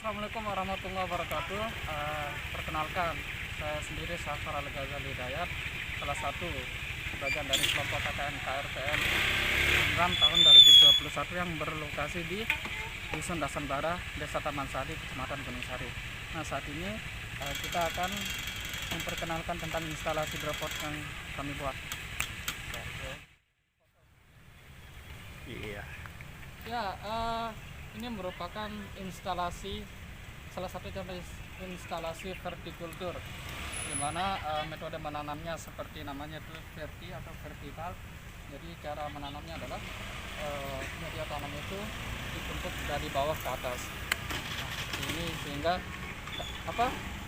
Assalamualaikum warahmatullahi wabarakatuh. Perkenalkan, saya sendiri Syafar Al-Ghazali Hidayat, salah satu bagian dari kelompok KKN KRTN Program tahun 2021 yang berlokasi di Dusun Dasanbara, Desa Taman Sari, Kecamatan Gunung Sari. Nah, saat ini kita akan memperkenalkan tentang instalasi dropot yang kami buat. Iya. Ya, ini merupakan instalasi, salah satu contoh instalasi vertikultur, di mana metode menanamnya seperti namanya itu verti atau vertikal. Jadi cara menanamnya adalah media tanam itu ditumpuk dari bawah ke atas. Nah, ini sehingga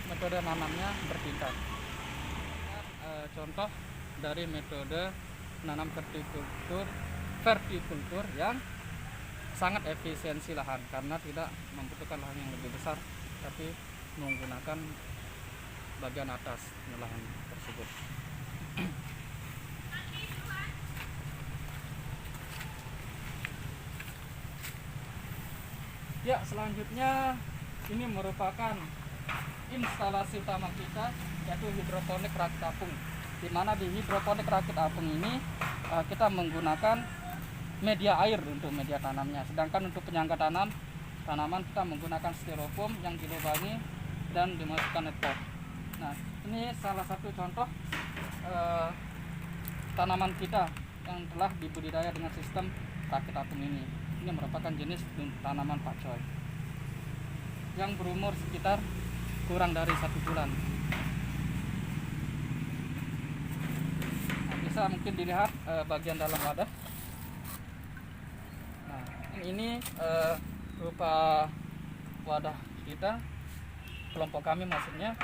metode nanamnya bertingkat. Contoh dari metode menanam vertikultur yang sangat efisiensi lahan karena tidak membutuhkan lahan yang lebih besar, tapi menggunakan bagian atas lahan tersebut. Ya, selanjutnya ini merupakan instalasi utama kita, yaitu hidroponik rakit apung. Di mana di hidroponik rakit apung ini kita menggunakan media air untuk media tanamnya, sedangkan untuk penyangga tanaman kita menggunakan styrofoam yang dilubangi dan dimasukkan net pot. Nah, ini salah satu contoh tanaman kita yang telah dibudidaya dengan sistem rakit apung ini. Ini merupakan jenis tanaman pakcoy yang berumur sekitar kurang dari 1 bulan. Nah, bisa mungkin dilihat bagian dalam wadah. Nah, ini berupa wadah kita, kelompok kami maksudnya,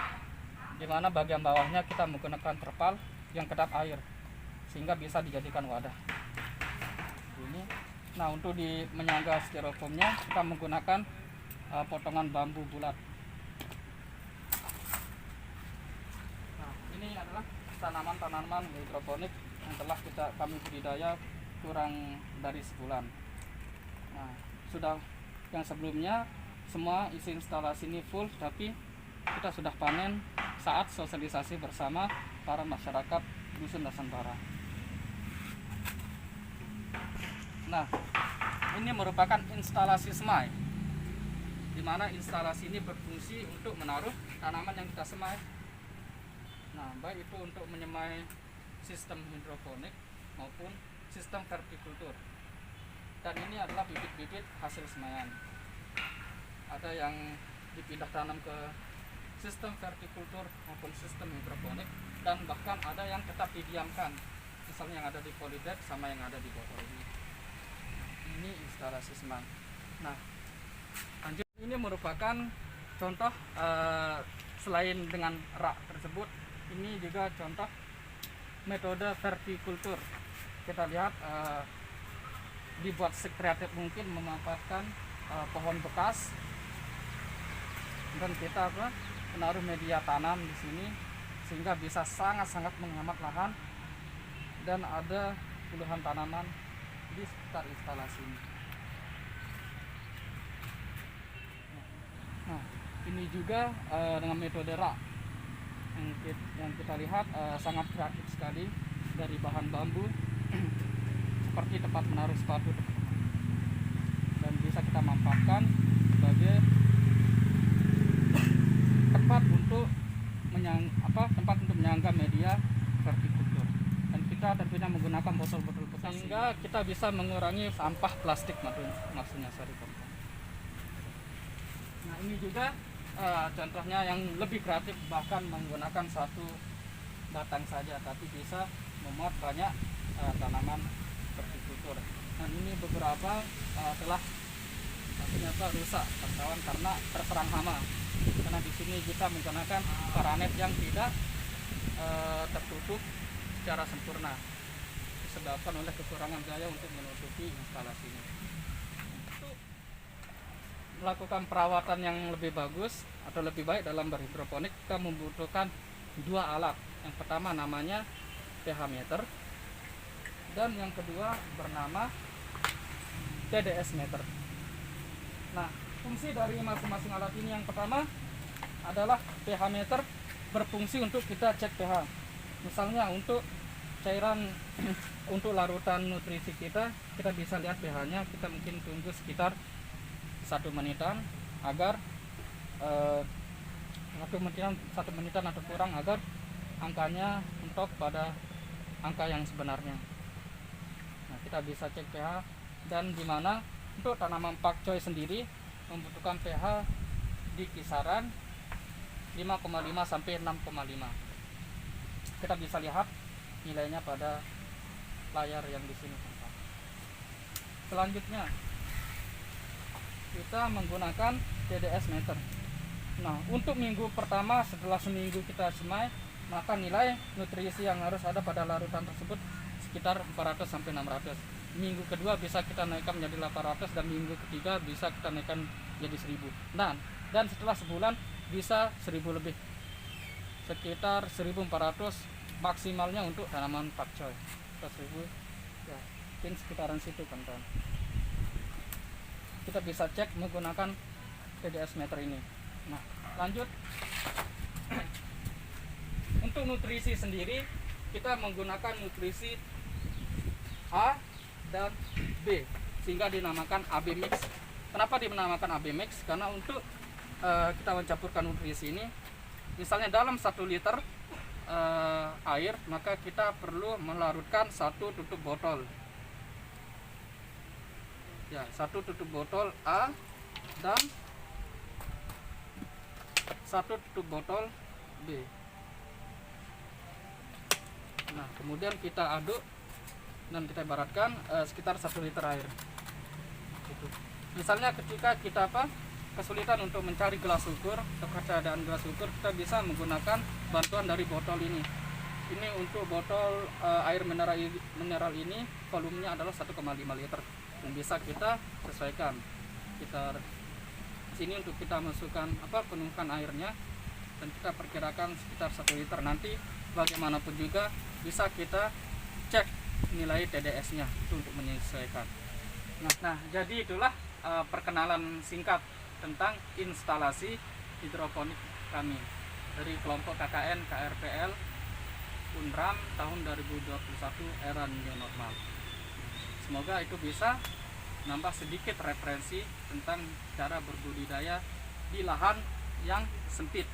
di mana bagian bawahnya kita menggunakan terpal yang kedap air sehingga bisa dijadikan wadah. Ini. Nah, untuk menyangga styrofoamnya kita menggunakan potongan bambu bulat. Nah, ini adalah tanaman-tanaman hidroponik yang telah kami budidaya kurang dari sebulan. Nah, sudah yang sebelumnya semua isi instalasi ini full, tapi kita sudah panen saat sosialisasi bersama para masyarakat Dusun Dasanbara. Nah, ini merupakan instalasi semai, di mana instalasi ini berfungsi untuk menaruh tanaman yang kita semai. Nah, baik itu untuk menyemai sistem hidroponik maupun sistem vertikultur. Dan ini adalah bibit-bibit hasil semaian. Ada yang dipindah tanam ke sistem vertikultur maupun sistem hidroponik, dan bahkan ada yang tetap didiamkan, misalnya yang ada di polybag sama yang ada di botol ini. Ini instalasi semang. Nah, lanjut, ini merupakan contoh selain dengan rak tersebut, ini juga contoh metode vertikultur. Kita lihat dibuat sekreatif mungkin, memanfaatkan pohon bekas, dan kita menaruh media tanam di sini sehingga bisa sangat-sangat menghemat lahan, dan ada puluhan tanaman di sekitar instalasi ini. Nah, ini juga dengan metode rak yang kita lihat sangat kreatif sekali, dari bahan bambu seperti tempat menaruh sepatu, dan bisa kita manfaatkan sebagai tempat untuk menyangga media vertikultur. Dan kita tentunya menggunakan botol-botol bekas sehingga kita bisa mengurangi sampah plastik maksudnya. Nah, ini juga contohnya yang lebih kreatif, bahkan menggunakan satu batang saja tapi bisa memuat banyak tanaman vertikultur. Dan ini beberapa telah ternyata rusak tertawan karena terserang hama, karena di sini kita menggunakan paranet yang tidak tertutup secara sempurna, disebabkan oleh kekurangan daya untuk menutupi instalasi ini. Untuk melakukan perawatan yang lebih bagus atau lebih baik dalam berhidroponik, kita membutuhkan 2 alat. Yang pertama namanya pH meter, dan yang kedua bernama TDS meter. Nah, fungsi dari masing-masing alat ini, yang pertama adalah pH meter, berfungsi untuk kita cek pH. Misalnya untuk cairan untuk larutan nutrisi kita bisa lihat pH-nya. Kita mungkin tunggu sekitar 1 menitan agar 1 menitan atau kurang, agar angkanya mentok pada angka yang sebenarnya. Nah, kita bisa cek pH, dan dimana untuk tanaman pakcoy sendiri membutuhkan pH di kisaran 5,5 sampai 6,5. Kita bisa lihat nilainya pada layar yang di sini. Selanjutnya kita menggunakan TDS meter. Nah, untuk minggu pertama setelah seminggu kita semai, maka nilai nutrisi yang harus ada pada larutan tersebut sekitar 400 sampai 600. Minggu kedua bisa kita naikkan menjadi 800, dan minggu ketiga bisa kita naikkan menjadi 1000. Dan setelah sebulan bisa 1000 lebih, sekitar 1400 maksimalnya untuk tanaman pakcoy. 1000 ya, mungkin sekitaran situ kan. Kita bisa cek menggunakan TDS meter ini. Nah, lanjut. Untuk nutrisi sendiri kita menggunakan nutrisi A dan B, sehingga dinamakan AB mix. Kenapa dinamakan AB mix? Karena untuk kita mencampurkan nutrisi ini, misalnya dalam 1 liter air, maka kita perlu melarutkan 1 tutup botol. Ya, 1 tutup botol A dan 1 tutup botol B. Nah, kemudian kita aduk dan kita ibaratkan sekitar 1 liter air. Gitu. Misalnya ketika kita kesulitan untuk mencari gelas ukur atau keadaan gelas ukur, kita bisa menggunakan bantuan dari botol ini. Ini untuk botol air mineral ini volumenya adalah 1,5 liter, yang bisa kita sesuaikan. Kita sini untuk kita masukkan penuhkan airnya, dan kita perkirakan sekitar 1 liter. Nanti bagaimanapun juga bisa kita cek nilai TDS-nya untuk menyesuaikan. Nah, jadi itulah perkenalan singkat tentang instalasi hidroponik kami dari kelompok KKN KRPL Unram tahun 2021 era new normal. Semoga itu bisa nambah sedikit referensi tentang cara berbudidaya di lahan yang sempit,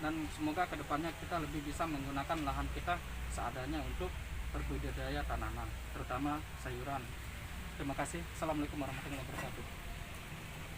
dan semoga kedepannya kita lebih bisa menggunakan lahan kita seadanya untuk berbudidaya tanaman, terutama sayuran. Terima kasih. Assalamualaikum warahmatullahi wabarakatuh.